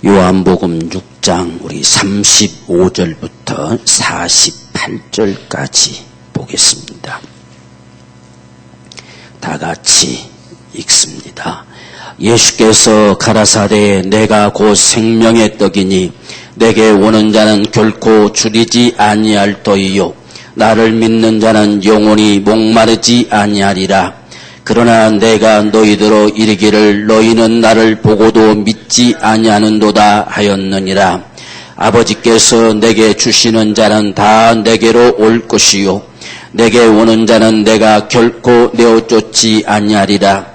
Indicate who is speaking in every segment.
Speaker 1: 요한복음 6장 우리 35절부터 48절까지 보겠습니다. 다 같이 읽습니다. 예수께서 가라사대 내가 곧 생명의 떡이니 내게 오는 자는 결코 줄이지 아니할 터이요 나를 믿는 자는 영원히 목마르지 아니하리라. 그러나 내가 너희들로 이르기를 너희는 나를 보고도 믿지 아니하는도다 하였느니라. 아버지께서 내게 주시는 자는 다 내게로 올 것이요 내게 오는 자는 내가 결코 내어쫓지 아니하리라.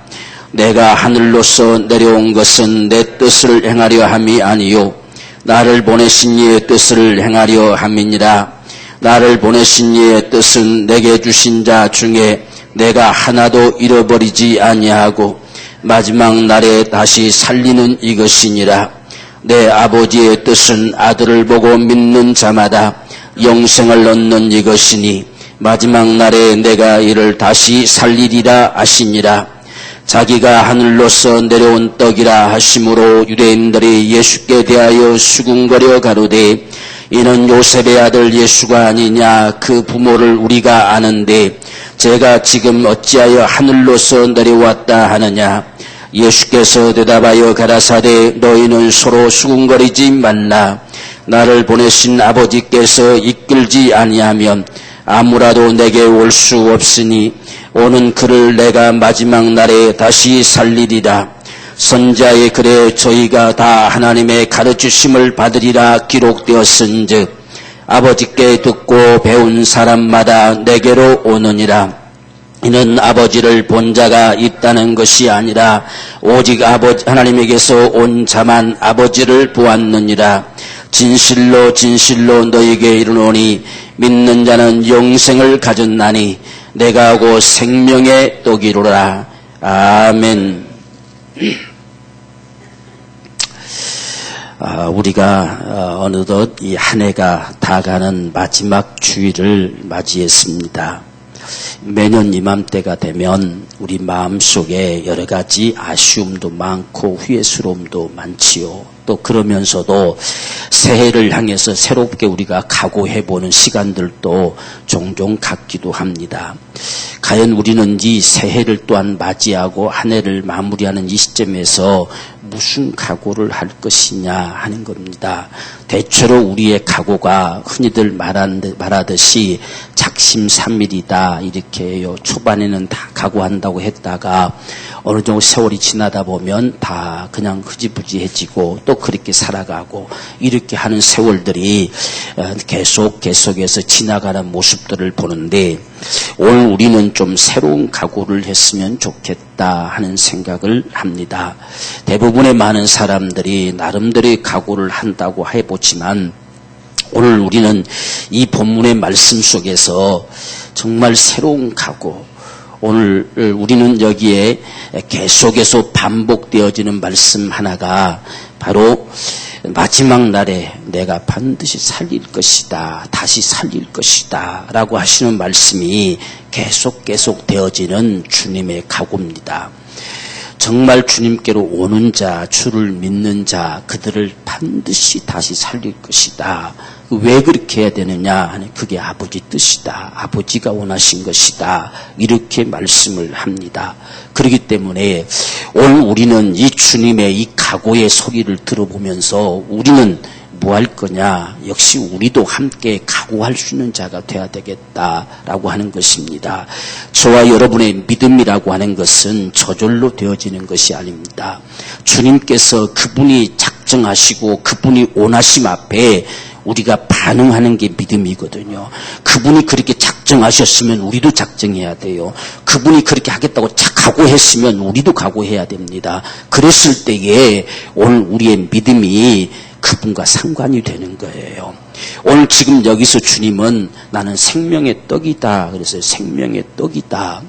Speaker 1: 내가 하늘로서 내려온 것은 내 뜻을 행하려 함이 아니요 나를 보내신 이의 뜻을 행하려 함이니라. 나를 보내신 이의 뜻은 내게 주신 자 중에 내가 하나도 잃어버리지 아니하고 마지막 날에 다시 살리는 이것이니라. 내 아버지의 뜻은 아들을 보고 믿는 자마다 영생을 얻는 이것이니 마지막 날에 내가 이를 다시 살리리라 하시니라. 자기가 하늘로서 내려온 떡이라 하심으로 유대인들이 예수께 대하여 수군거려 가로되 이는 요셉의 아들 예수가 아니냐. 그 부모를 우리가 아는데 제가 지금 어찌하여 하늘로서 내려왔다 하느냐. 예수께서 대답하여 가라사대 너희는 서로 수군거리지 말라. 나를 보내신 아버지께서 이끌지 아니하면 아무라도 내게 올 수 없으니 오는 그를 내가 마지막 날에 다시 살리리라. 선지자의 글에 저희가 다 하나님의 가르치심을 받으리라 기록되었은즉 아버지께 듣고 배운 사람마다 내게로 오느니라. 이는 아버지를 본 자가 있다는 것이 아니라 오직 아버지 하나님에게서 온 자만 아버지를 보았느니라. 진실로 진실로 너희에게 이르노니 믿는 자는 영생을 가졌나니 내가 곧 생명의 떡이로라. 아멘. 우리가 어느덧 이 한 해가 다 가는 마지막 주일을 맞이했습니다. 매년 이맘때가 되면 우리 마음속에 여러 가지 아쉬움도 많고 후회스러움도 많지요. 또 그러면서도 새해를 향해서 새롭게 우리가 각오해보는 시간들도 종종 갖기도 합니다. 과연 우리는 이 새해를 또한 맞이하고 한 해를 마무리하는 이 시점에서 무슨 각오를 할 것이냐 하는 겁니다. 대체로 우리의 각오가 흔히들 말하듯이 작심삼일이다 이렇게 해요. 초반에는 다 각오한다고 했다가 어느 정도 세월이 지나다 보면 다 그냥 흐지부지해지고 또 그렇게 살아가고 이렇게 하는 세월들이 계속해서 지나가는 모습들을 보는데 오늘 우리는 좀 새로운 각오를 했으면 좋겠다 하는 생각을 합니다. 대부분의 많은 사람들이 나름대로의 각오를 한다고 해보지만 오늘 우리는 이 본문의 말씀 속에서 정말 새로운 각오, 오늘 우리는 여기에 계속해서 반복되어지는 말씀 하나가 바로 마지막 날에 내가 반드시 살릴 것이다, 다시 살릴 것이다 라고 하시는 말씀이 계속 되어지는 주님의 각오입니다. 정말 주님께로 오는 자, 주를 믿는 자, 그들을 반드시 다시 살릴 것이다. 왜 그렇게 해야 되느냐 하는 그게 아버지 뜻이다. 아버지가 원하신 것이다. 이렇게 말씀을 합니다. 그렇기 때문에 오늘 우리는 이 주님의 이 각오의 소리를 들어보면서 우리는 뭐 할 거냐? 역시 우리도 함께 각오할 수 있는 자가 돼야 되겠다라고 하는 것입니다. 저와 여러분의 믿음이라고 하는 것은 저절로 되어지는 것이 아닙니다. 주님께서 그분이 작정하시고 그분이 원하심 앞에 우리가 반응하는 게 믿음이거든요. 그분이 그렇게 작정하셨으면 우리도 작정해야 돼요. 그분이 그렇게 하겠다고 각오했으면 우리도 각오해야 됩니다. 그랬을 때에 오늘 우리의 믿음이 그분과 상관이 되는 거예요. 오늘 지금 여기서 주님은 나는 생명의 떡이다. 그래서 생명의 떡이다.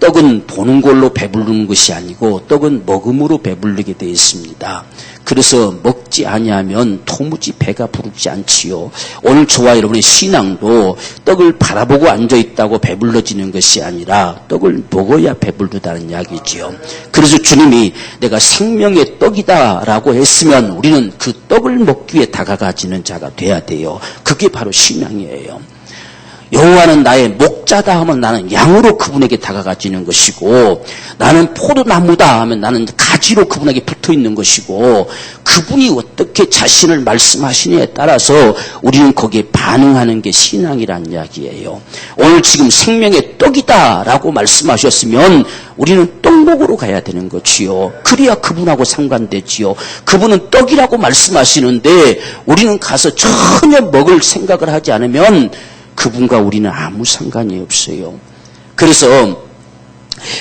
Speaker 1: 떡은 보는 걸로 배부르는 것이 아니고 떡은 먹음으로 배부르게 되어 있습니다. 그래서 먹지 아니하면 도무지 배가 부르지 않지요. 오늘 저와 여러분의 신앙도 떡을 바라보고 앉아있다고 배불러지는 것이 아니라 떡을 먹어야 배부르다는 이야기지요. 그래서 주님이 내가 생명의 떡이다라고 했으면 우리는 그 떡을 먹기 위해 다가가지는 자가 돼야 돼요. 그게 바로 신앙이에요. 여호와는 나의 목자다 하면 나는 양으로 그분에게 다가가지는 것이고, 나는 포도나무다 하면 나는 가지로 그분에게 붙어있는 것이고, 그분이 어떻게 자신을 말씀하시느냐에 따라서 우리는 거기에 반응하는 게 신앙이란 이야기예요. 오늘 지금 생명의 떡이다라고 말씀하셨으면 우리는 떡 먹으러 가야 되는 거지요. 그래야 그분하고 상관되지요. 그분은 떡이라고 말씀하시는데 우리는 가서 전혀 먹을 생각을 하지 않으면 그분과 우리는 아무 상관이 없어요. 그래서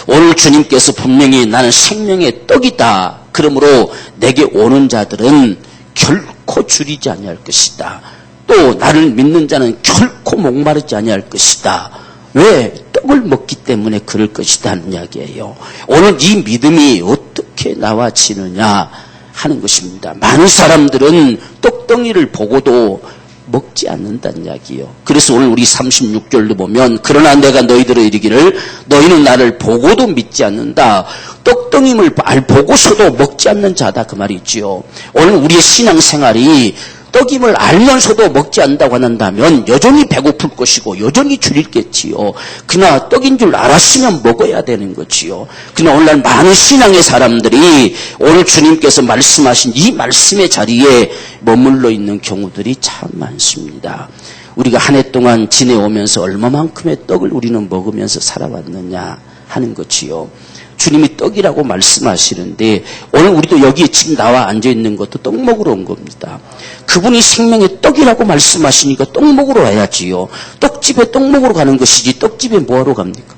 Speaker 1: 오늘 주님께서 분명히 나는 생명의 떡이다. 그러므로 내게 오는 자들은 결코 줄이지 아니할 것이다. 또 나를 믿는 자는 결코 목마르지 아니할 것이다. 왜? 떡을 먹기 때문에 그럴 것이다 하는 이야기예요. 오늘 이 믿음이 어떻게 나와지느냐 하는 것입니다. 많은 사람들은 떡덩이를 보고도 먹지 않는다는 이야기예요. 그래서 오늘 우리 36절도 보면 그러나 내가 너희들을 이르기를 너희는 나를 보고도 믿지 않는다. 떡덩이를 보고서도 먹지 않는 자다 그 말이지요. 오늘 우리의 신앙생활이 떡임을 알면서도 먹지 않는다고 한다면 여전히 배고플 것이고 여전히 줄이겠지요. 그러나 떡인 줄 알았으면 먹어야 되는 거지요. 그러나 오늘날 많은 신앙의 사람들이 오늘 주님께서 말씀하신 이 말씀의 자리에 머물러 있는 경우들이 참 많습니다. 우리가 한 해 동안 지내오면서 얼마만큼의 떡을 우리는 먹으면서 살아왔느냐 하는 거지요. 주님이 떡이라고 말씀하시는데 오늘 우리도 여기에 지금 나와 앉아있는 것도 떡 먹으러 온 겁니다. 그분이 생명의 떡이라고 말씀하시니까 떡 먹으러 와야지요. 떡집에 떡 먹으러 가는 것이지 떡집에 뭐하러 갑니까?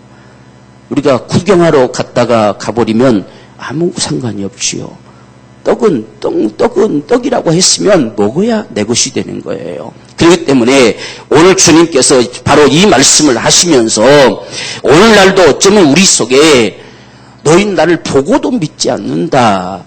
Speaker 1: 우리가 구경하러 갔다가 가버리면 아무 상관이 없지요. 떡은 떡이라고 했으면 먹어야 내 것이 되는 거예요. 그렇기 때문에 오늘 주님께서 바로 이 말씀을 하시면서 오늘날도 어쩌면 우리 속에 너희는 나를 보고도 믿지 않는다.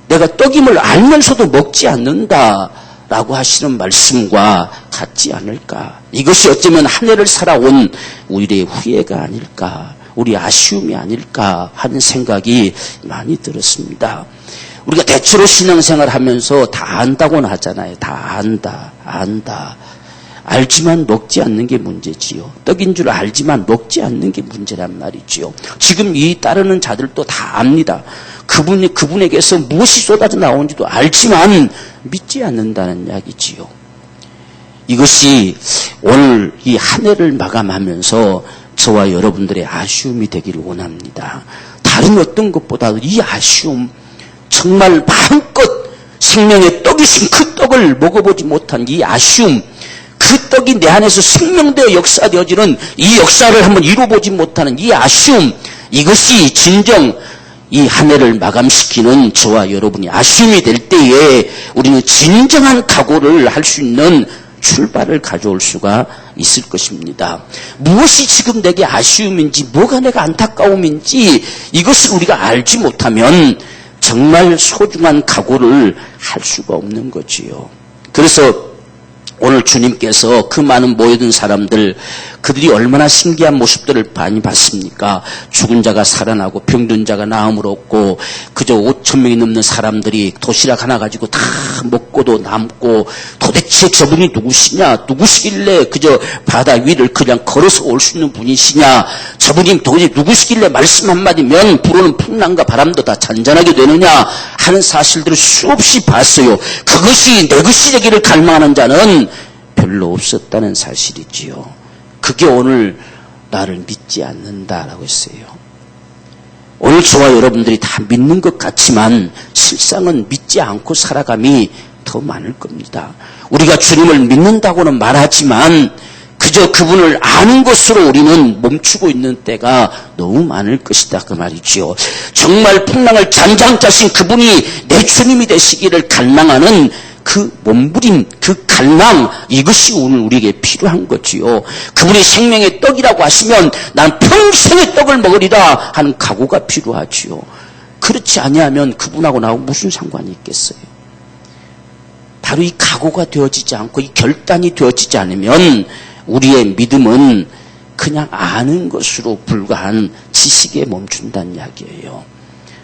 Speaker 1: 내가 떡임을 알면서도 먹지 않는다. 라고 하시는 말씀과 같지 않을까. 이것이 어쩌면 한 해를 살아온 우리의 후회가 아닐까. 우리 아쉬움이 아닐까 하는 생각이 많이 들었습니다. 우리가 대체로 신앙생활 하면서 다 안다고는 하잖아요. 다 안다. 알지만 먹지 않는 게 문제지요. 떡인 줄 알지만 먹지 않는 게 문제란 말이지요. 지금 이 따르는 자들도 다 압니다. 그분에게서 무엇이 쏟아져 나오는지도 알지만 믿지 않는다는 이야기지요. 이것이 오늘 이 한 해를 마감하면서 저와 여러분들의 아쉬움이 되기를 원합니다. 다른 어떤 것보다도 이 아쉬움, 정말 마음껏 생명의 떡이신 그 떡을 먹어보지 못한 이 아쉬움, 그 떡이 내 안에서 생명되어 역사되어지는 이 역사를 한번 이루어보지 못하는 이 아쉬움, 이것이 진정 이 한 해를 마감시키는 저와 여러분이 아쉬움이 될 때에 우리는 진정한 각오를 할 수 있는 출발을 가져올 수가 있을 것입니다. 무엇이 지금 내게 아쉬움인지, 뭐가 내가 안타까움인지 이것을 우리가 알지 못하면 정말 소중한 각오를 할 수가 없는 거지요. 그래서 오늘 주님께서 그 많은 모여든 사람들, 그들이 얼마나 신기한 모습들을 많이 봤습니까? 죽은 자가 살아나고 병든 자가 나음을 얻고 그저 5,000명이 넘는 사람들이 도시락 하나 가지고 다 먹고도 남고, 도대체 저분이 누구시길래 그저 바다 위를 그냥 걸어서 올 수 있는 분이시냐, 저분이 도대체 누구시길래 말씀 한마디면 불어는 풍랑과 바람도 다 잔잔하게 되느냐 하는 사실들을 수없이 봤어요. 그것이 내 것이 되기를 갈망하는 자는 별로 없었다는 사실이지요. 그게 오늘 나를 믿지 않는다라고 했어요. 오늘 저와 여러분들이 다 믿는 것 같지만 실상은 믿지 않고 살아감이 더 많을 겁니다. 우리가 주님을 믿는다고는 말하지만 그저 그분을 아는 것으로 우리는 멈추고 있는 때가 너무 많을 것이다 그 말이지요. 정말 풍랑을 잔잔 짜신 그분이 내 주님이 되시기를 갈망하는 그 몸부림, 그 갈망, 이것이 오늘 우리에게 필요한 거지요. 그분이 생명의 떡이라고 하시면 난 평생의 떡을 먹으리라 하는 각오가 필요하지요. 그렇지 아니하면 그분하고 나하고 무슨 상관이 있겠어요. 바로 이 각오가 되어지지 않고 이 결단이 되어지지 않으면 우리의 믿음은 그냥 아는 것으로 불과한 지식에 멈춘다는 이야기예요.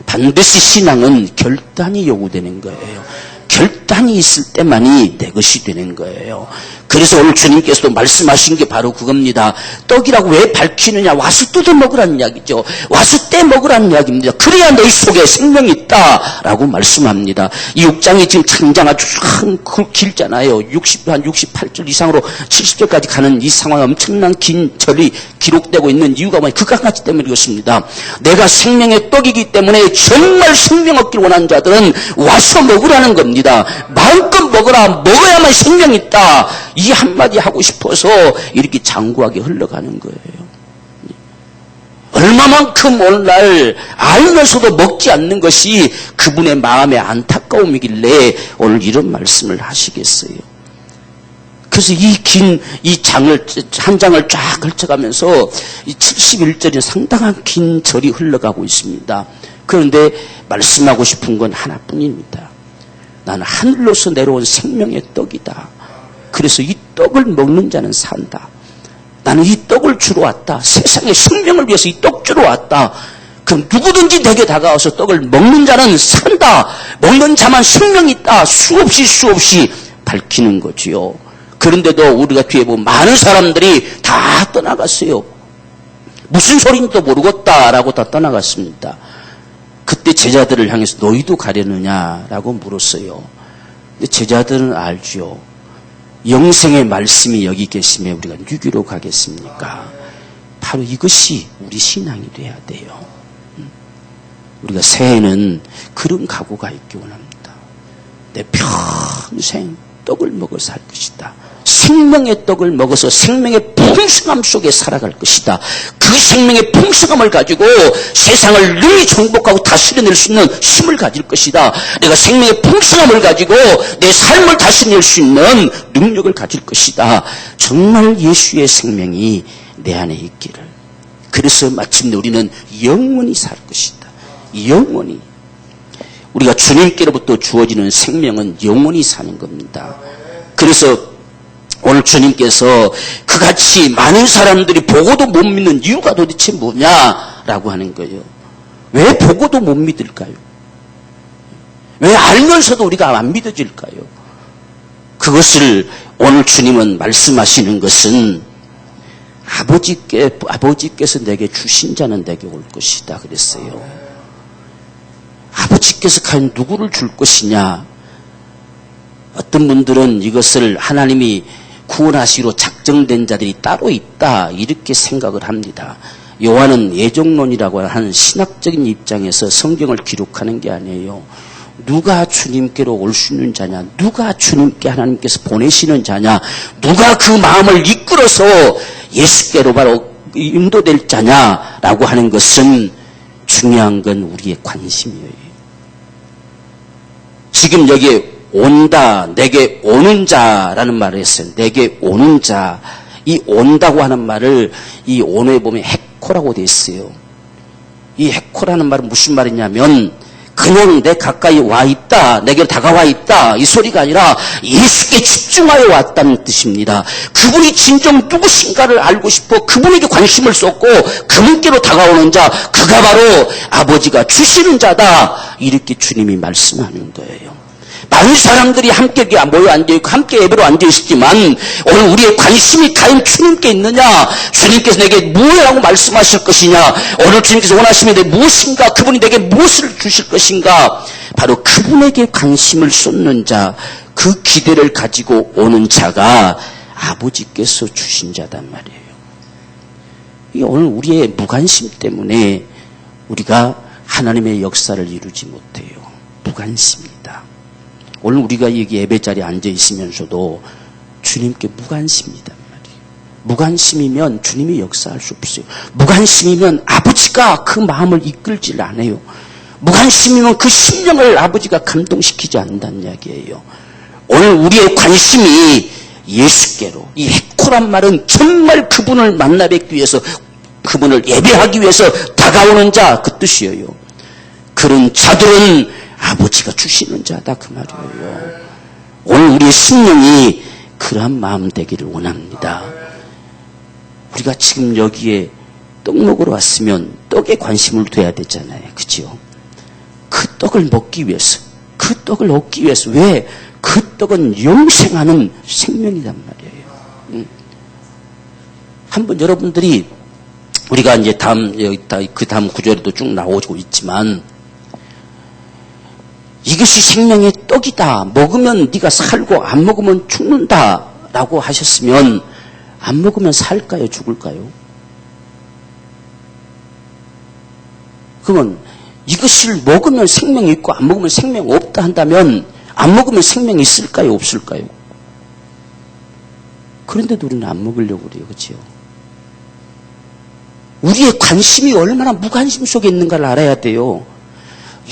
Speaker 1: 반드시 신앙은 결단이 요구되는 거예요. 결단이 있을 때만이 내 것이 되는 거예요. 그래서 오늘 주님께서도 말씀하신 게 바로 그겁니다. 떡이라고 왜 밝히느냐? 와서 뜯어 먹으라는 이야기죠. 와서 떼 먹으라는 이야기입니다. 그래야 너희 속에 생명이 있다라고 말씀합니다. 이 6장이 지금 창장 아주 길잖아요. 한 68절 이상으로 70절까지 가는 이 상황, 엄청난 긴 절이 기록되고 있는 이유가 뭐냐? 그가 가지 때문에 그렇습니다. 내가 생명의 떡이기 때문에 정말 생명 얻기를 원하는 자들은 와서 먹으라는 겁니다. 마음껏 먹어야만 생명이 있다. 이 한마디 하고 싶어서 이렇게 장구하게 흘러가는 거예요. 얼마만큼 오늘날 알면서도 먹지 않는 것이 그분의 마음의 안타까움이길래 오늘 이런 말씀을 하시겠어요. 그래서 한 장을 쫙 걸쳐가면서 이 71절이 상당한 긴 절이 흘러가고 있습니다. 그런데 말씀하고 싶은 건 하나뿐입니다. 나는 하늘로서 내려온 생명의 떡이다. 그래서 이 떡을 먹는 자는 산다. 나는 이 떡을 주러 왔다. 세상의 생명을 위해서 이 떡 주러 왔다. 그럼 누구든지 내게 다가와서 떡을 먹는 자는 산다. 먹는 자만 생명이 있다. 수없이 밝히는 거지요. 그런데도 우리가 뒤에 보면 많은 사람들이 다 떠나갔어요. 무슨 소리인지도 모르겠다라고 다 떠나갔습니다. 그때 제자들을 향해서 너희도 가려느냐라고 물었어요. 근데 제자들은 알죠. 영생의 말씀이 여기 계시면 우리가 누구로 가겠습니까? 바로 이것이 우리 신앙이 돼야 돼요. 우리가 새해에는 그런 각오가 있기 원합니다. 내 평생 떡을 먹어 살 것이다. 생명의 떡을 먹어서 생명의 풍성함 속에 살아갈 것이다. 그 생명의 풍성함을 가지고 세상을 능히 정복하고 다스려낼 수 있는 힘을 가질 것이다. 내가 생명의 풍성함을 가지고 내 삶을 다스려낼 수 있는 능력을 가질 것이다. 정말 예수의 생명이 내 안에 있기를. 그래서 마침내 우리는 영원히 살 것이다. 영원히. 우리가 주님께로부터 주어지는 생명은 영원히 사는 겁니다. 그래서 오늘 주님께서 그같이 많은 사람들이 보고도 못 믿는 이유가 도대체 뭐냐라고 하는 거예요. 왜 보고도 못 믿을까요? 왜 알면서도 우리가 안 믿어질까요? 그것을 오늘 주님은 말씀하시는 것은 아버지께서 내게 주신 자는 내게 올 것이다 그랬어요. 아버지께서 과연 누구를 줄 것이냐? 어떤 분들은 이것을 하나님이 구원하시기로 작정된 자들이 따로 있다 이렇게 생각을 합니다. 요한은 예정론이라고 하는 신학적인 입장에서 성경을 기록하는 게 아니에요. 누가 주님께로 올 수 있는 자냐, 누가 주님께 하나님께서 보내시는 자냐, 누가 그 마음을 이끌어서 예수께로 바로 인도될 자냐라고 하는 것은 중요한 건 우리의 관심이에요. 지금 여기에 온다, 내게 오는 자라는 말을 했어요. 내게 오는 자. 이 온다고 하는 말을 이 온어에 보면 헤코라고 되어 있어요. 이 헤코라는 말은 무슨 말이냐면 그냥 내 가까이 와 있다, 내게 다가와 있다 이 소리가 아니라 예수께 집중하여 왔다는 뜻입니다. 그분이 진정 누구신가를 알고 싶어 그분에게 관심을 쏟고 그분께로 다가오는 자, 그가 바로 아버지가 주시는 자다 이렇게 주님이 말씀하는 거예요. 많은 사람들이 함께 모여 앉아있고 함께 예배로 앉아있었지만 오늘 우리의 관심이 과연 주님께 있느냐, 주님께서 내게 무엇이라고 말씀하실 것이냐, 오늘 주님께서 원하시는 게 무엇인가, 그분이 내게 무엇을 주실 것인가, 바로 그분에게 관심을 쏟는 자, 그 기대를 가지고 오는 자가 아버지께서 주신 자단 말이에요. 이게 오늘 우리의 무관심 때문에 우리가 하나님의 역사를 이루지 못해요. 무관심입니다. 오늘 우리가 여기 예배 자리에 앉아 있으면서도 주님께 무관심이단 말이에요. 무관심이면 주님이 역사할 수 없어요. 무관심이면 아버지가 그 마음을 이끌질 않아요. 무관심이면 그 심령을 아버지가 감동시키지 않는다는 이야기예요. 오늘 우리의 관심이 예수께로, 이 헤코란 말은 정말 그분을 만나 뵙기 위해서, 그분을 예배하기 위해서 다가오는 자 그 뜻이에요. 그런 자들은 아버지가 주시는 자다 그 말이에요. 오늘 우리의 심령이 그러한 마음 되기를 원합니다. 우리가 지금 여기에 떡 먹으러 왔으면 떡에 관심을 둬야 되잖아요. 그죠? 그 떡을 먹기 위해서, 그 떡을 얻기 위해서. 왜? 그 떡은 영생하는 생명이란 말이에요. 한번 여러분들이, 우리가 이제 그 다음 구절에도 쭉 나오고 있지만, 이것이 생명의 떡이다. 먹으면 네가 살고 안 먹으면 죽는다. 라고 하셨으면, 안 먹으면 살까요? 죽을까요? 그러면 이것을 먹으면 생명이 있고 안 먹으면 생명 없다 한다면 안 먹으면 생명이 있을까요? 없을까요? 그런데도 우리는 안 먹으려고 그래요. 그렇죠? 우리의 관심이 얼마나 무관심 속에 있는가를 알아야 돼요.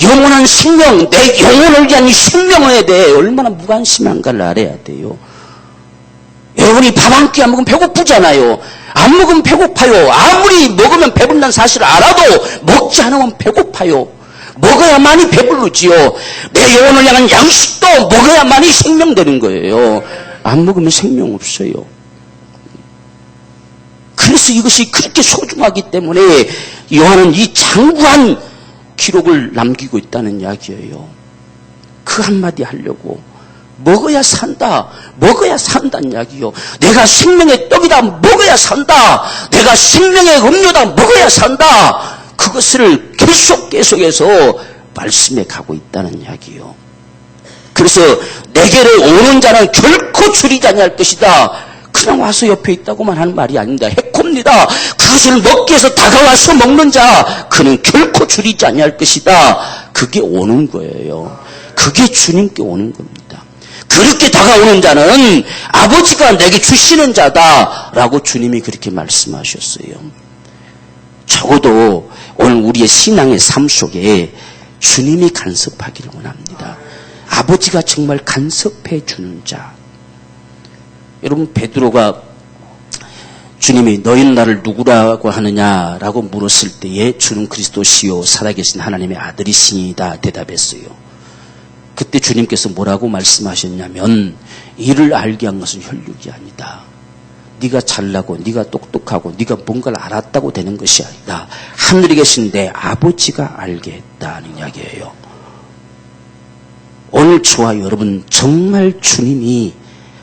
Speaker 1: 영원한 생명, 내 영혼을 위한 이 생명에 대해 얼마나 무관심한가를 알아야 돼요. 여러분이 밥 한 끼 안 먹으면 배고프잖아요. 안 먹으면 배고파요. 아무리 먹으면 배부른다는 사실을 알아도 먹지 않으면 배고파요. 먹어야만이 배부르지요. 내 영혼을 향한 양식도 먹어야만이 생명되는 거예요. 안 먹으면 생명 없어요. 그래서 이것이 그렇게 소중하기 때문에 요한은 이 장구한 기록을 남기고 있다는 이야기예요. 그 한마디 하려고. 먹어야 산다. 먹어야 산다는 이야기요. 내가 생명의 떡이다. 먹어야 산다. 내가 생명의 음료다. 먹어야 산다. 그것을 계속해서 말씀해 가고 있다는 이야기요. 그래서 내게로 오는 자는 결코 줄이지 아니할 것이다. 그냥 와서 옆에 있다고만 하는 말이 아닙니다. 해코입니다. 그것을 먹기 위해서 다가와서 먹는 자, 그는 결코 줄이지 아니할 것이다. 그게 오는 거예요. 그게 주님께 오는 겁니다. 그렇게 다가오는 자는 아버지가 내게 주시는 자다라고 주님이 그렇게 말씀하셨어요. 적어도 오늘 우리의 신앙의 삶 속에 주님이 간섭하기를 원합니다. 아버지가 정말 간섭해 주는 자. 여러분, 베드로가 주님이 너희는 나를 누구라고 하느냐라고 물었을 때에 주는 그리스도시요 살아계신 하나님의 아들이시니다 대답했어요. 그때 주님께서 뭐라고 말씀하셨냐면, 이를 알게 한 것은 혈육이 아니다. 네가 잘나고 네가 똑똑하고 네가 뭔가를 알았다고 되는 것이 아니다. 하늘에 계신 내 아버지가 알게 했다는 이야기예요. 오늘 저와 여러분 정말 주님이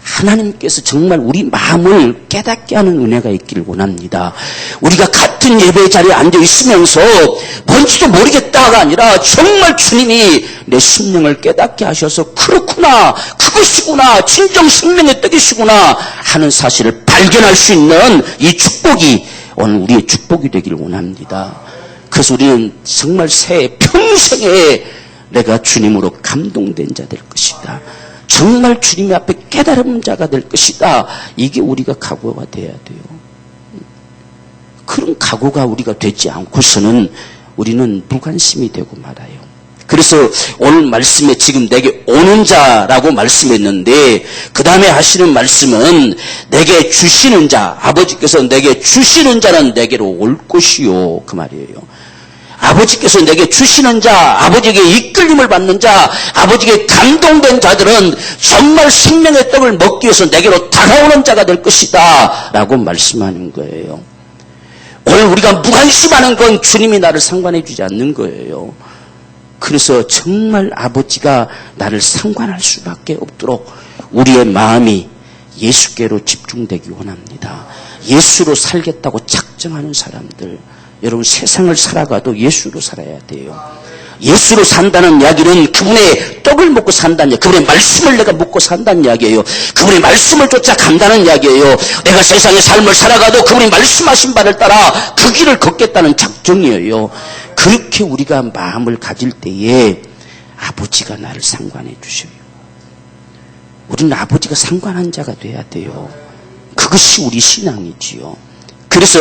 Speaker 1: 하나님께서 정말 우리 마음을 깨닫게 하는 은혜가 있기를 원합니다. 우리가 같은 예배 자리에 앉아 있으면서 뭔지도 모르겠다가 아니라 정말 주님이 내 심령을 깨닫게 하셔서 그렇구나, 그것이구나, 진정 생명의 떡이시구나 하는 사실을 발견할 수 있는 이 축복이 오늘 우리의 축복이 되기를 원합니다. 그래서 우리는 정말 새 평생에 내가 주님으로 감동된 자 될 것이다. 정말 주님의 앞에 깨달은 자가 될 것이다. 이게 우리가 각오가 돼야 돼요. 그런 각오가 우리가 되지 않고서는 우리는 무관심이 되고 말아요. 그래서 오늘 말씀에 지금 내게 오는 자라고 말씀했는데 그 다음에 하시는 말씀은 내게 주시는 자, 아버지께서 내게 주시는 자는 내게로 올 것이요 그 말이에요. 아버지께서 내게 주시는 자, 아버지에게 이끌림을 받는 자, 아버지에게 감동된 자들은 정말 생명의 떡을 먹기 위해서 내게로 다가오는 자가 될 것이다 라고 말씀하는 거예요. 오늘 우리가 무관심하는 건 주님이 나를 상관해 주지 않는 거예요. 그래서 정말 아버지가 나를 상관할 수밖에 없도록 우리의 마음이 예수께로 집중되기 원합니다. 예수로 살겠다고 작정하는 사람들, 여러분 세상을 살아가도 예수로 살아야 돼요. 예수로 산다는 이야기는 그분의 떡을 먹고 산다는 이야기, 그분의 말씀을 내가 먹고 산다는 이야기예요. 그분의 말씀을 쫓아간다는 이야기예요. 내가 세상의 삶을 살아가도 그분이 말씀하신 바를 따라 그 길을 걷겠다는 작정이에요. 그렇게 우리가 마음을 가질 때에 아버지가 나를 상관해 주셔요. 우리는 아버지가 상관한 자가 돼야 돼요. 그것이 우리 신앙이지요. 그래서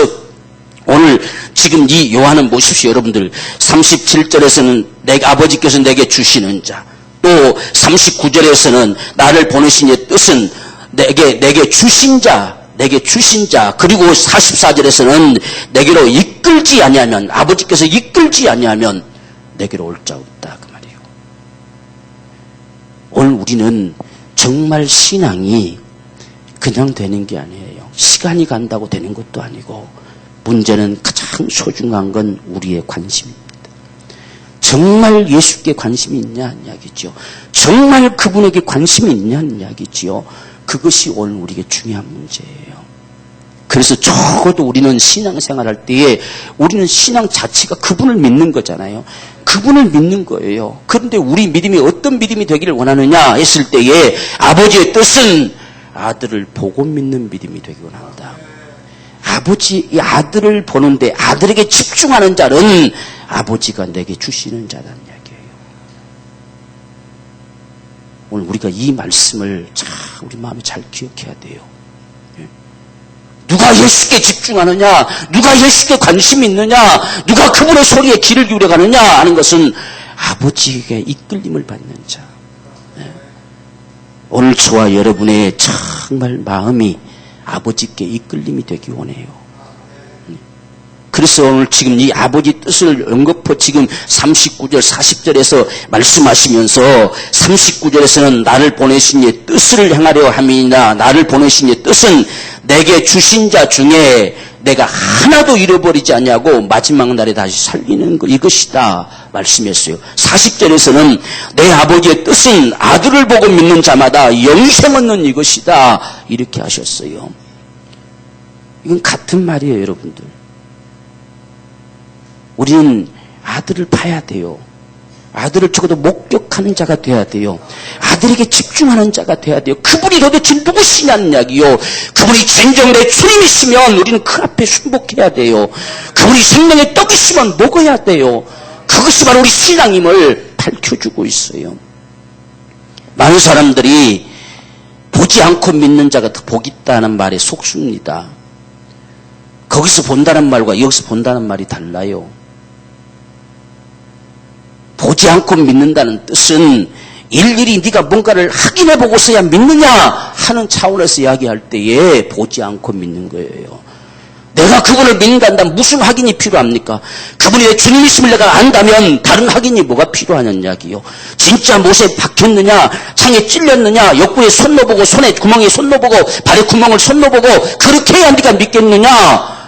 Speaker 1: 오늘 지금 이 요한은 보십시오. 여러분들 37절에서는 내가 아버지께서 내게 주시는 자, 또 39절에서는 나를 보내신 이의 뜻은 내게 주신 자, 그리고 44절에서는 내게로 이끌지 아니하면, 아버지께서 이끌지 아니하면 내게로 올 자 없다 그 말이에요. 오늘 우리는 정말 신앙이 그냥 되는 게 아니에요. 시간이 간다고 되는 것도 아니고 문제는 가장 소중한 건 우리의 관심입니다. 정말 예수께 관심이 있냐는 이야기죠. 정말 그분에게 관심이 있냐는 이야기지요. 그것이 오늘 우리에게 중요한 문제예요. 그래서 적어도 우리는 신앙생활할 때에 우리는 신앙 자체가 그분을 믿는 거잖아요. 그분을 믿는 거예요. 그런데 우리 믿음이 어떤 믿음이 되기를 원하느냐 했을 때에 아버지의 뜻은 아들을 보고 믿는 믿음이 되기 원한다. 이 아들을 보는데 아들에게 집중하는 자는 아버지가 내게 주시는 자라는 이야기예요. 오늘 우리가 이 말씀을 참 우리 마음에 잘 기억해야 돼요. 누가 예수께 집중하느냐, 누가 예수께 관심이 있느냐, 누가 그분의 소리에 귀를 기울여가느냐 하는 것은 아버지에게 이끌림을 받는 자. 오늘 저와 여러분의 정말 마음이 아버지께 이끌림이 되기 원해요. 그래서 오늘 지금 이 아버지 뜻을 언급해 지금 39절 40절에서 말씀하시면서 39절에서는 나를 보내신 이의 뜻을 행하려 함이니라. 나를 보내신 이의 뜻은 내게 주신 자 중에 내가 하나도 잃어버리지 않냐고 마지막 날에 다시 살리는 것 이것이다 말씀했어요. 40절에서는 내 아버지의 뜻은 아들을 보고 믿는 자마다 영생 얻는 이것이다 이렇게 하셨어요. 이건 같은 말이에요, 여러분들. 우리는 아들을 봐야 돼요. 아들을 적어도 목격하는 자가 돼야 돼요. 아들에게 집중하는 자가 돼야 돼요. 그분이 도대체 누구시냐는 이야기요. 그분이 진정 내 주님이시면 우리는 그 앞에 순복해야 돼요. 그분이 생명의 떡이시면 먹어야 돼요. 그것이 바로 우리 신앙임을 밝혀주고 있어요. 많은 사람들이 보지 않고 믿는 자가 더 복 있다는 말에 속습니다. 거기서 본다는 말과 여기서 본다는 말이 달라요. 보지 않고 믿는다는 뜻은 일일이 네가 뭔가를 확인해 보고서야 믿느냐 하는 차원에서 이야기할 때에 보지 않고 믿는 거예요. 내가 그분을 믿는다면 무슨 확인이 필요합니까? 그분이 내 주님이심을 내가 안다면 다른 확인이 뭐가 필요하냐는 이야기요. 진짜 못에 박혔느냐, 창에 찔렸느냐, 옆구리에 손 넣어보고 손에 구멍에 손 넣어보고 발에 구멍을 손 넣어보고 그렇게 해야 네가 믿겠느냐?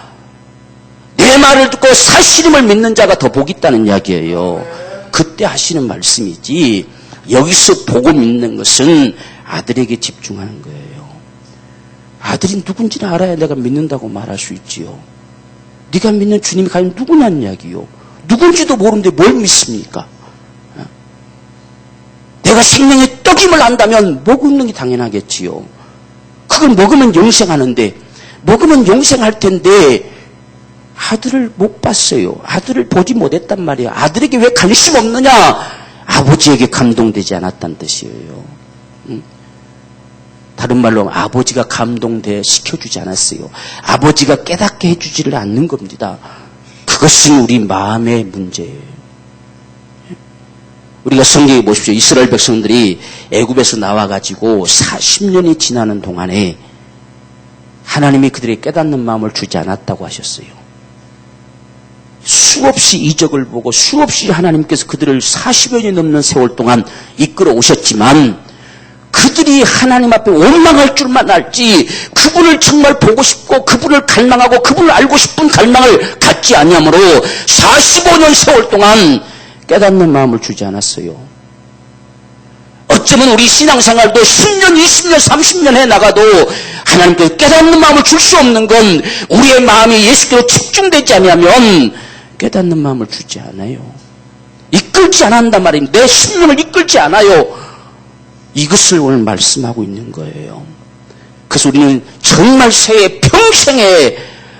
Speaker 1: 내 말을 듣고 사실임을 믿는 자가 더 복 있다는 이야기예요. 그때 하시는 말씀이지 여기서 보고 믿는 것은 아들에게 집중하는 거예요. 아들이 누군지는 알아야 내가 믿는다고 말할 수 있지요. 네가 믿는 주님이 과연 누구냐는 이야기요. 누군지도 모르는데 뭘 믿습니까? 내가 생명의 떡임을 안다면 먹는 게 당연하겠지요. 그걸 먹으면 영생하는데 먹으면 영생할 텐데 아들을 못 봤어요. 아들을 보지 못했단 말이에요. 아들에게 왜 관심 없느냐? 아버지에게 감동되지 않았다는 뜻이에요. 다른 말로 아버지가 감동돼 시켜주지 않았어요. 아버지가 깨닫게 해주지를 않는 겁니다. 그것은 우리 마음의 문제예요. 우리가 성경에 보십시오. 이스라엘 백성들이 애굽에서 나와가지고 40년이 지나는 동안에 하나님이 그들에게 깨닫는 마음을 주지 않았다고 하셨어요. 수없이 이적을 보고 수없이 하나님께서 그들을 40여년이 넘는 세월 동안 이끌어 오셨지만 그들이 하나님 앞에 원망할 줄만 알지 그분을 정말 보고 싶고 그분을 갈망하고 그분을 알고 싶은 갈망을 갖지 아니하므로 45년 세월 동안 깨닫는 마음을 주지 않았어요. 어쩌면 우리 신앙생활도 10년, 20년, 30년 해나가도 하나님께서 깨닫는 마음을 줄 수 없는 건 우리의 마음이 예수께로 집중되지 않으면 깨닫는 마음을 주지 않아요. 이끌지 않는단 말입니다. 내 심령을 이끌지 않아요. 이것을 오늘 말씀하고 있는 거예요. 그래서 우리는 정말 새해 평생에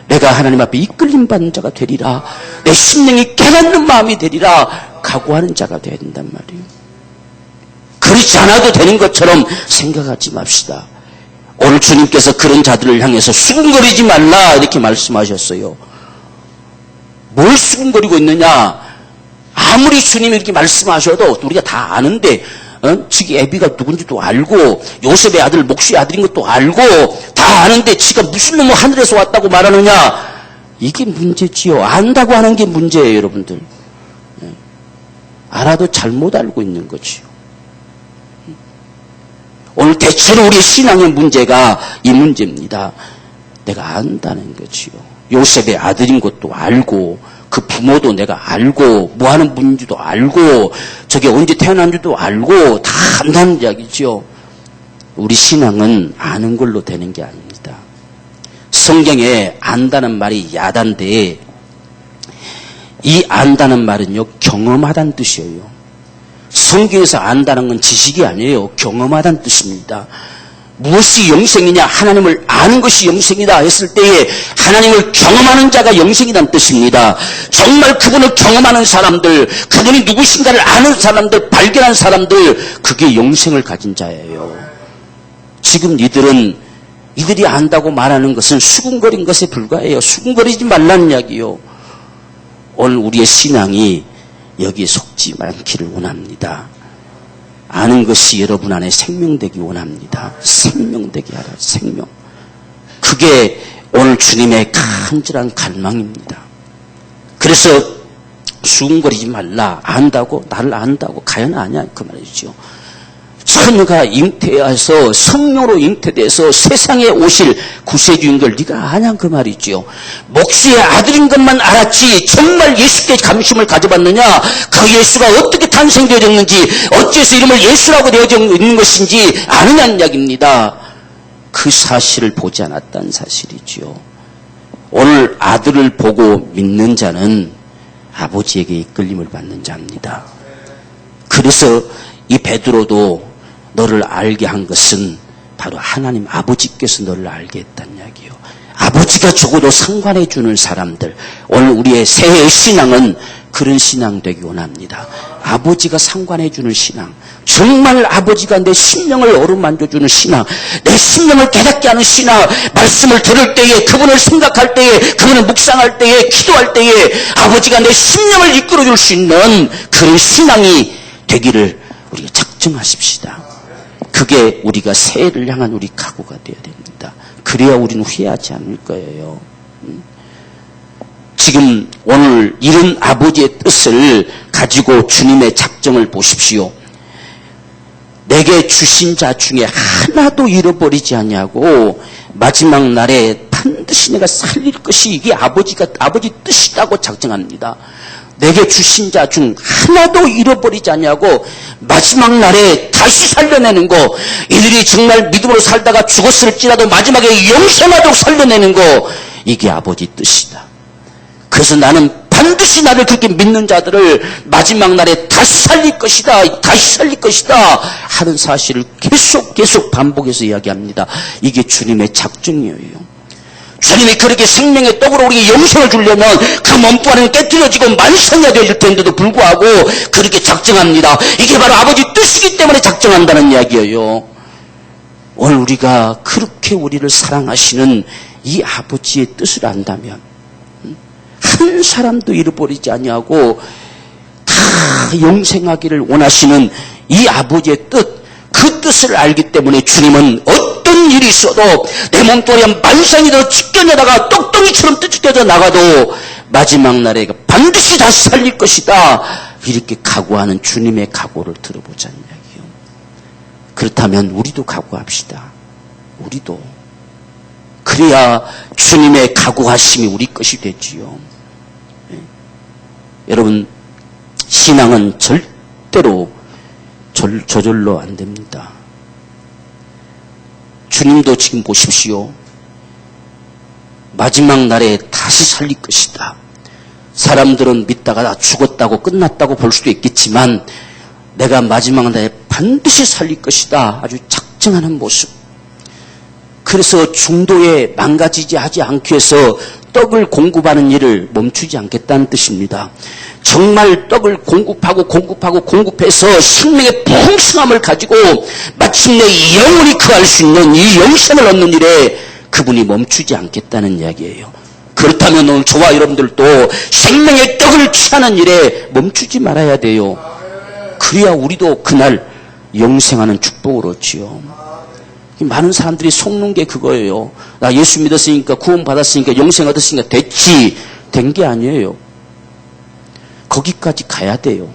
Speaker 1: 내가 하나님 앞에 이끌림 받는 자가 되리라. 내 심령이 깨닫는 마음이 되리라. 각오하는 자가 되어야 된단 말이에요. 그렇지 않아도 되는 것처럼 생각하지 맙시다. 오늘 주님께서 그런 자들을 향해서 수군거리지 말라 이렇게 말씀하셨어요. 뭘 수군거리고 있느냐? 아무리 주님이 이렇게 말씀하셔도 우리가 다 아는데 지가 애비가 누군지도 알고 요셉의 아들 목수의 아들인 것도 알고 다 아는데 지가 무슨 놈의 하늘에서 왔다고 말하느냐? 이게 문제지요. 안다고 하는 게 문제예요, 여러분들. 알아도 잘못 알고 있는 거지요. 오늘 대체로 우리의 신앙의 문제가 이 문제입니다. 내가 안다는 거지요. 요셉의 아들인 것도 알고 그 부모도 내가 알고 뭐 하는 분인지도 알고 저게 언제 태어난지도 알고 다 안다는 이야기죠. 우리 신앙은 아는 걸로 되는 게 아닙니다. 성경에 안다는 말이 야단데 이 안다는 말은요 경험하다는 뜻이에요. 성경에서 안다는 건 지식이 아니에요. 경험하다는 뜻입니다. 무엇이 영생이냐? 하나님을 아는 것이 영생이다 했을 때에 하나님을 경험하는 자가 영생이라는 뜻입니다. 정말 그분을 경험하는 사람들, 그분이 누구신가를 아는 사람들, 발견한 사람들, 그게 영생을 가진 자예요. 지금 이들이 안다고 말하는 것은 수군거린 것에 불과해요. 수군거리지 말라는 이야기요. 오늘 우리의 신앙이 여기에 속지 않기를 원합니다. 아는 것이 여러분 안에 생명되기 원합니다. 생명되게 하라, 생명. 그게 오늘 주님의 간절한 갈망입니다. 그래서 수군거리지 말라. 안다고, 나를 안다고, 과연 아냐? 그 말이죠. 처녀가 잉태해서 성령으로 잉태돼서 세상에 오실 구세주인 걸 네가 아냐? 그 말이죠. 목수의 아들인 것만 알았지 정말 예수께 감심을 가져봤느냐? 그 예수가 어떻게 탄생되어졌는지 어째서 이름을 예수라고 되어져 있는 것인지 아느냐는 이야기입니다. 그 사실을 보지 않았다는 사실이죠. 오늘 아들을 보고 믿는 자는 아버지에게 이끌림을 받는 자입니다. 그래서 이 베드로도 너를 알게 한 것은 바로 하나님 아버지께서 너를 알게 했다는 이야기예요. 아버지가 적어도 상관해 주는 사람들, 오늘 우리의 새해의 신앙은 그런 신앙 되기 원합니다. 아버지가 상관해 주는 신앙, 정말 아버지가 내 심령을 어루만져 주는 신앙, 내 심령을 깨닫게 하는 신앙, 말씀을 들을 때에, 그분을 생각할 때에, 그분을 묵상할 때에, 기도할 때에 아버지가 내 심령을 이끌어 줄 수 있는 그런 신앙이 되기를 우리가 작정하십시다. 그게 우리가 새해를 향한 우리 각오가 되어야 됩니다. 그래야 우리는 후회하지 않을 거예요. 지금 오늘 이런 아버지의 뜻을 가지고 주님의 작정을 보십시오. 내게 주신 자 중에 하나도 잃어버리지 않냐고 마지막 날에 반드시 내가 살릴 것이 이게 아버지 뜻이라고 작정합니다. 내게 주신 자 중 하나도 잃어버리지 않냐고 마지막 날에 다시 살려내는 거, 이들이 정말 믿음으로 살다가 죽었을지라도 마지막에 영생하도록 살려내는 거, 이게 아버지 뜻이다. 그래서 나는 반드시 나를 그렇게 믿는 자들을 마지막 날에 다시 살릴 것이다, 다시 살릴 것이다 하는 사실을 계속 반복해서 이야기합니다. 이게 주님의 작정이에요. 주님이 그렇게 생명의 떡으로 우리에게 영생을 주려면 그 몸뚱아리는 깨뜨려지고 만성해야 될 텐데도 불구하고 그렇게 작정합니다. 이게 바로 아버지 뜻이기 때문에 작정한다는 이야기예요. 오늘 우리가 그렇게 우리를 사랑하시는 이 아버지의 뜻을 안다면 한 사람도 잃어버리지 아니하고 다 영생하기를 원하시는 이 아버지의 뜻, 그 뜻을 알기 때문에 주님은 어떤 일이 있어도 내 몸뚱아리가 만상이도 찢겨내다가 똑덩이처럼 뜯겨져 나가도 마지막 날에 반드시 다시 살릴 것이다, 이렇게 각오하는 주님의 각오를 들어보자는 이야기요. 그렇다면 우리도 각오합시다. 우리도. 그래야 주님의 각오하심이 우리 것이 되지요. 여러분, 신앙은 절대로 저절로 안 됩니다. 주님도 지금 보십시오. 마지막 날에 다시 살릴 것이다. 사람들은 믿다가 나 죽었다고 끝났다고 볼 수도 있겠지만 내가 마지막 날에 반드시 살릴 것이다. 아주 작정하는 모습. 그래서 중도에 망가지지 하지 않기 위해서 떡을 공급하는 일을 멈추지 않겠다는 뜻입니다. 정말 떡을 공급해서 생명의 풍성함을 가지고 마침내 영원히 거할 수 있는 이 영생을 얻는 일에 그분이 멈추지 않겠다는 이야기예요. 그렇다면 오늘 저와 여러분들도 생명의 떡을 취하는 일에 멈추지 말아야 돼요. 그래야 우리도 그날 영생하는 축복을 얻지요. 많은 사람들이 속는 게 그거예요. 나 예수 믿었으니까, 구원 받았으니까, 영생 얻었으니까 됐지. 된 게 아니에요. 거기까지 가야 돼요.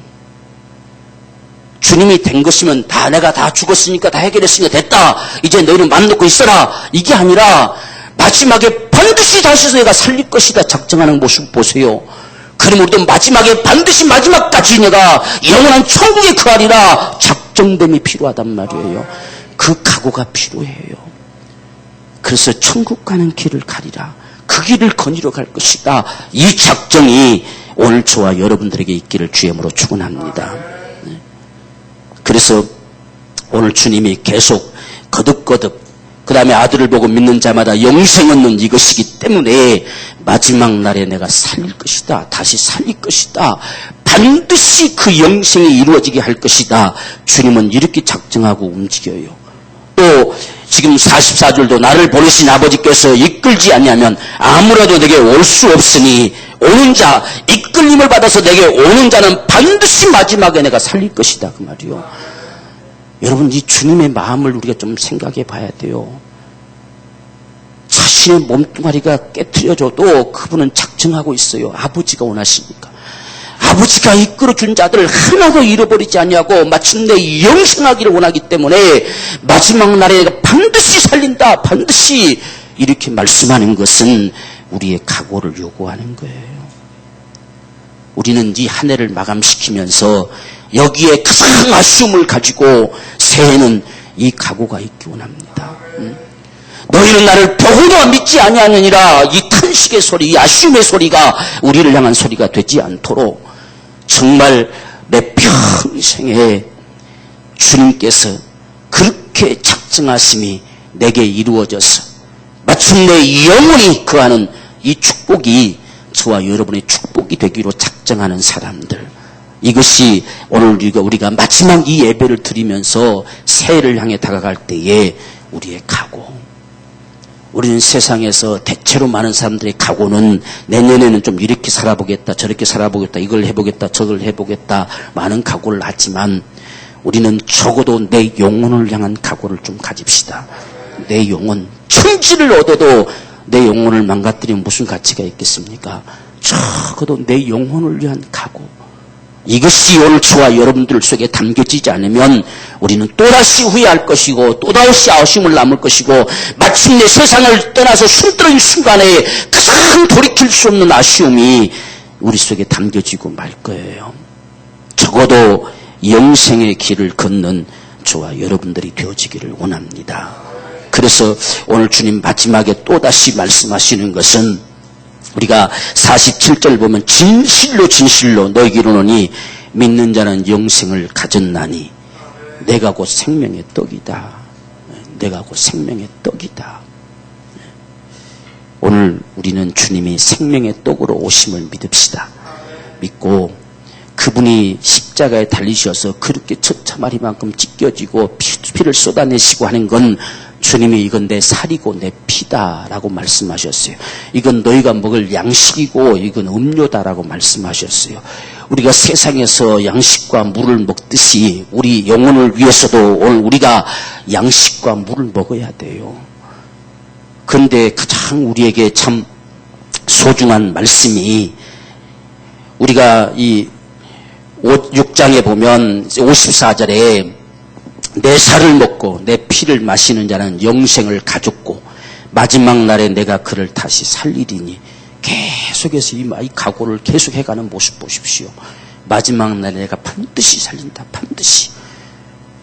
Speaker 1: 주님이 된 것이면 내가 다 죽었으니까 다 해결했으니까 됐다. 이제 너희는 맘 놓고 있어라. 이게 아니라 마지막에 반드시 다시 내가 살릴 것이다 작정하는 모습 보세요. 그럼 우리도 마지막에 반드시 마지막까지 내가 영원한 천국에 거하리라 작정됨이 필요하단 말이에요. 그 각오가 필요해요. 그래서 천국 가는 길을 가리라. 그 길을 거니러 갈 것이다. 이 작정이 오늘 저와 여러분들에게 있기를 주님으로 축원합니다. 그래서 오늘 주님이 계속 거듭거듭 그 다음에 아들을 보고 믿는 자마다 영생 얻는 이것이기 때문에 마지막 날에 내가 살릴 것이다. 다시 살릴 것이다. 반드시 그 영생이 이루어지게 할 것이다. 주님은 이렇게 작정하고 움직여요. 또 지금 44절도 나를 보내신 아버지께서 이끌지 아니하면 아무라도 내게 올 수 없으니 오는 자, 이끌림을 받아서 내게 오는 자는 반드시 마지막에 내가 살릴 것이다. 그 말이요. 여러분, 이 주님의 마음을 우리가 좀 생각해 봐야 돼요. 자신의 몸뚱아리가 깨트려져도 그분은 작정하고 있어요. 아버지가 원하시니까. 아버지가 이끌어준 자들 하나도 잃어버리지 아니하고 마침내 영생하기를 원하기 때문에 마지막 날에 반드시 살린다. 반드시 이렇게 말씀하는 것은 우리의 각오를 요구하는 거예요. 우리는 이 한 해를 마감시키면서 여기에 가장 아쉬움을 가지고 새해는 이 각오가 있기 원합니다. 너희는 나를 보고도 믿지 아니하느니라. 이 탄식의 소리, 이 아쉬움의 소리가 우리를 향한 소리가 되지 않도록 정말 내 평생에 주님께서 그렇게 작정하심이 내게 이루어져서 마침내 영원히 거하는 이 축복이 저와 여러분의 축복이 되기로 작정하는 사람들, 이것이 오늘 우리가 마지막 이 예배를 드리면서 새해를 향해 다가갈 때에 우리의 각오. 우리는 세상에서 대체로 많은 사람들의 각오는 내년에는 좀 이렇게 살아보겠다, 저렇게 살아보겠다, 이걸 해보겠다, 저걸 해보겠다, 많은 각오를 하지만 우리는 적어도 내 영혼을 향한 각오를 좀 가집시다. 내 영혼, 천지를 얻어도 내 영혼을 망가뜨리면 무슨 가치가 있겠습니까? 적어도 내 영혼을 위한 각오. 이것이 오늘 저와 여러분들 속에 담겨지지 않으면 우리는 또다시 후회할 것이고 또다시 아쉬움을 남을 것이고 마침내 세상을 떠나서 숨뜨는 순간에 가장 돌이킬 수 없는 아쉬움이 우리 속에 담겨지고 말 거예요. 적어도 영생의 길을 걷는 저와 여러분들이 되어지기를 원합니다. 그래서 오늘 주님 마지막에 또다시 말씀하시는 것은 우리가 47절 보면 진실로 진실로 너희에게 이르노니 믿는 자는 영생을 가졌나니 내가 곧 생명의 떡이다. 내가 곧 생명의 떡이다. 오늘 우리는 주님이 생명의 떡으로 오심을 믿읍시다. 믿고 그분이 십자가에 달리셔서 그렇게 처참하리만큼 찢겨지고 피를 쏟아내시고 하는 건 주님이 이건 내 살이고 내 피다라고 말씀하셨어요. 이건 너희가 먹을 양식이고 이건 음료다라고 말씀하셨어요. 우리가 세상에서 양식과 물을 먹듯이 우리 영혼을 위해서도 오늘 우리가 양식과 물을 먹어야 돼요. 그런데 가장 우리에게 참 소중한 말씀이 우리가 이 6장에 보면 54절에 내 살을 먹고 내 피를 마시는 자는 영생을 가졌고 마지막 날에 내가 그를 다시 살리리니 계속해서 이 각오를 계속해가는 모습 보십시오. 마지막 날에 내가 반드시 살린다. 반드시.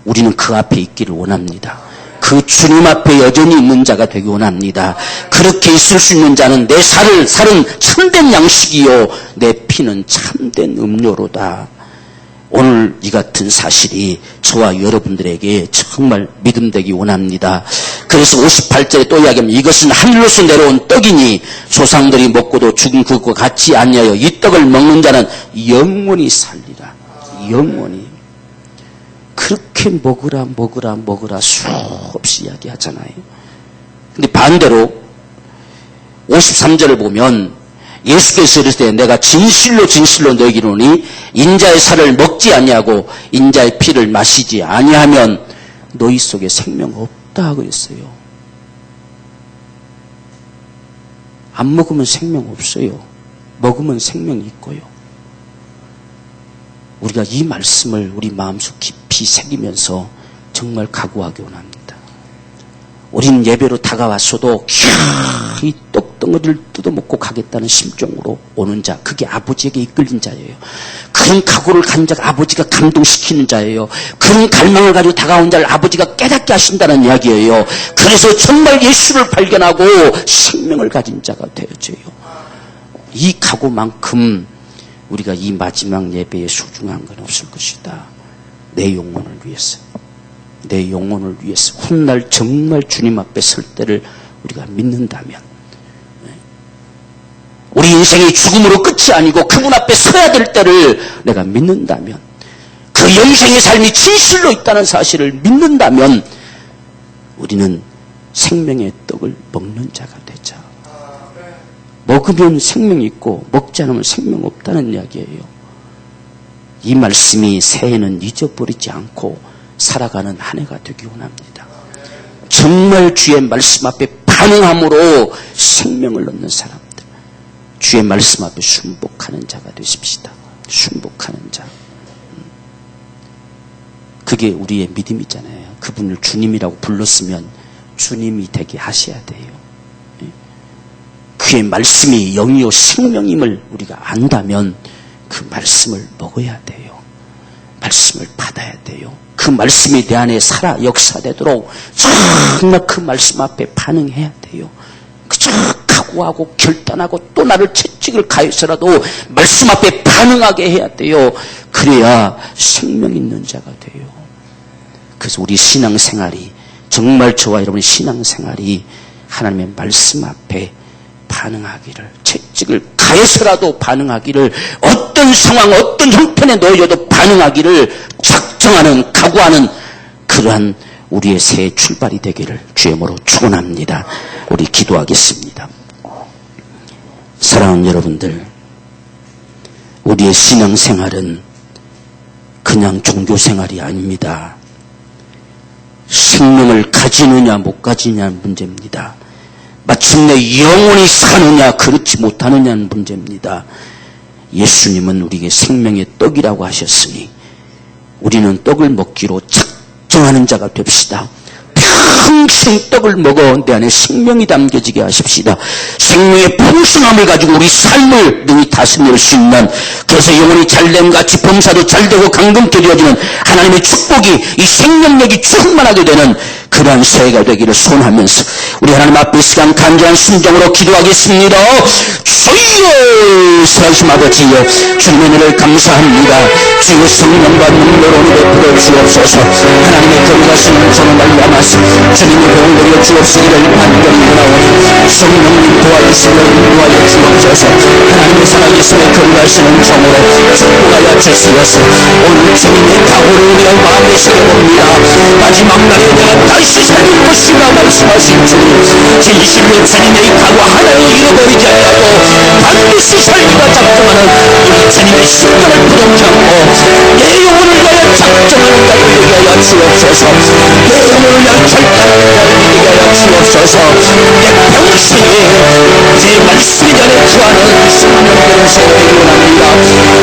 Speaker 1: 우리는 그 앞에 있기를 원합니다. 그 주님 앞에 여전히 있는 자가 되기 원합니다. 그렇게 있을 수 있는 자는 내 살은 참된 양식이요 내 피는 참된 음료로다. 오늘 이 같은 사실이 저와 여러분들에게 정말 믿음되기 원합니다. 그래서 58절에 또 이야기하면 이것은 하늘로서 내려온 떡이니 조상들이 먹고도 죽은 그것과 같지 아니하여 이 떡을 먹는 자는 영원히 살리라. 영원히. 그렇게 먹으라 수없이 이야기하잖아요. 근데 반대로 53절을 보면 예수께서 이르시되 내가 진실로 진실로 너희에게 이르노니 인자의 살을 먹지 아니하고 인자의 피를 마시지 아니하면 너희 속에 생명 없다 하고 있어요. 안 먹으면 생명 없어요. 먹으면 생명이 있고요. 우리가 이 말씀을 우리 마음속 깊이 깊이 새기면서 정말 각오하기 원합니다. 우린 예배로 다가왔어도 이 떡덩어리를 뜯어먹고 가겠다는 심정으로 오는 자, 그게 아버지에게 이끌린 자예요. 그런 각오를 가진 자가 아버지가 감동시키는 자예요. 그런 갈망을 가지고 다가온 자를 아버지가 깨닫게 하신다는 이야기예요. 그래서 정말 예수를 발견하고 생명을 가진 자가 되어져요. 이 각오만큼 우리가 이 마지막 예배에 소중한 건 없을 것이다. 내 영혼을 위해서, 내 영혼을 위해서 훗날 정말 주님 앞에 설 때를 우리가 믿는다면, 우리 인생이 죽음으로 끝이 아니고 그분 앞에 서야 될 때를 내가 믿는다면, 그 영생의 삶이 진실로 있다는 사실을 믿는다면 우리는 생명의 떡을 먹는 자가 되자. 먹으면 생명이 있고 먹지 않으면 생명 없다는 이야기예요. 이 말씀이 새해는 잊어버리지 않고 살아가는 한 해가 되기 원합니다. 정말 주의 말씀 앞에 반응함으로 생명을 얻는 사람들, 주의 말씀 앞에 순복하는 자가 되십시다. 순복하는 자. 그게 우리의 믿음이잖아요. 그분을 주님이라고 불렀으면 주님이 되게 하셔야 돼요. 그의 말씀이 영이요 생명임을 우리가 안다면 그 말씀을 먹어야 돼요. 말씀을 받아야 돼요. 그 말씀이 내 안에 살아 역사되도록 정말 그 말씀 앞에 반응해야 돼요. 그저 각오하고 결단하고 또 나를 채찍을 가해서라도 말씀 앞에 반응하게 해야 돼요. 그래야 생명 있는 자가 돼요. 그래서 우리 신앙생활이, 정말 저와 여러분의 신앙생활이 하나님의 말씀 앞에 반응하기를, 채찍을 가해서라도 반응하기를, 어떤 상황 어떤 형편에 놓여도 반응하기를 작정하는, 각오하는 그러한 우리의 새해 출발이 되기를 주의 이름으로 축원합니다. 우리 기도하겠습니다. 사랑하는 여러분들, 우리의 신앙생활은 그냥 종교생활이 아닙니다. 생명을 가지느냐 못 가지느냐는 문제입니다. 마침내 영원히 사느냐 그렇지 못하느냐는 문제입니다. 예수님은 우리에게 생명의 떡이라고 하셨으니 우리는 떡을 먹기로 작정하는 자가 됩시다. 평생 떡을 먹어 내 안에 생명이 담겨지게 하십시다. 생명의 풍성함을 가지고 우리 삶을 능히 다스릴 수 있는, 그래서 영혼이 잘됨같이 범사도 잘되고 강건케 되어지는 하나님의 축복이, 이 생명력이 충만하게 되는 그러한 새해가 되기를 소원하면서 우리 하나님 앞에 이 시간 간절한 심정으로 기도하겠습니다. 주여, 살아계신 아버지여, 주님의 은혜를 감사합니다. 주의 성령과 능력으로 베풀어 주옵소서. 하나님의 거룩하신 손을 말미암아서 주님의 병을 내려 주옵시기를 간절히 성령님 도와주시고 인도하여 주옵소서. 하나님의 살아계심에 거룩하시는 종으로 축복하여 주시옵소서. 오늘 주님의 각오를 우리가 마음에 새겨봅니다. 마지막 날에 내가 다시 살릴 것이라 말씀하신 주님, 진실로 주님의 각오 하나를 잃어버리지 않고 반드시 살기가 작정하는 우리 주님의 신령을 부정치 않고 내 영혼을 위하여 작정하는 자를 되게 하여 주옵소서. 내 영혼을 위하여 결단하는 자를 되게 하여 주옵소서. 내 평생에 제 말씀이 전에 구하는 신령들을 세우기 원합니다.